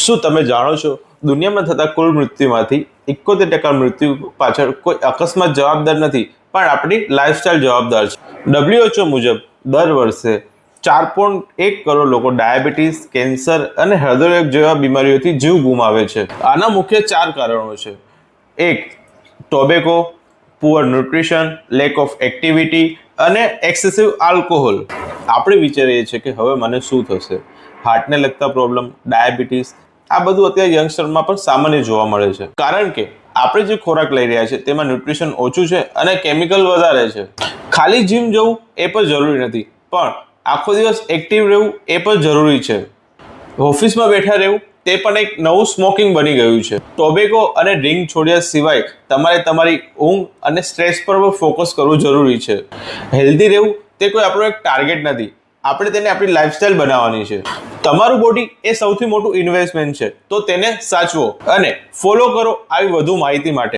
શું તમે જાણો છો દુનિયામાં થતા કુલ મૃત્યુમાંથી 71% મૃત્યુ પાછળ કોઈ અકસ્માત જવાબદાર નથી પણ આપણી લાઈફસ્ટાઈલ જવાબદાર છે। WHO મુજબ દર વર્ષે 4.1 કરોડ લોકો ડાયાબિટીસ, કેન્સર અને હૃદયરોગ જેવા બીમારીઓથી જીવ ગુમાવે છે। આના મુખ્ય 4 કારણો છે। 1. Tobacco, poor nutrition, lack of activity અને એક્સેસિવ આલ્કોહોલ। આપણે વિચારીએ છીએ કે હવે મને શું થશે, હાર્ટને લગતા પ્રોબ્લેમ, ડાયાબિટીસ, આ બધું અત્યારે યંગસ્ટરમાં પણ સામાન્ય જોવા મળે છે કારણ કે આપણે જે ખોરાક લઈ રહ્યા છે તેમાં ન્યુટ્રિશન ઓછું છે અને કેમિકલ વધારે છે। ખાલી જીમ જવું એ પણ જરૂરી નથી, પણ આખો દિવસ એક્ટિવ રહેવું એ પણ જરૂરી છે। ઓફિસમાં બેઠા રહેવું તે પણ એક નવું સ્મોકિંગ બની ગયું છે। ટોબેકો અને ડ્રિંક છોડ્યા સિવાય તમારે તમારી ઊંઘ અને સ્ટ્રેસ પર ફોકસ કરવું જરૂરી છે। હેલ્ધી રહેવું તે કોઈ આપણો એક ટાર્ગેટ નથી, આપણે તેને આપણી લાઈફસ્ટાઈલ બનાવવાની છે। તમારું બોડી એ સૌથી મોટું ઇન્વેસ્ટમેન્ટ છે, તો તેને સાચવો અને ફોલો કરો આવી વધુ માહિતી માટે।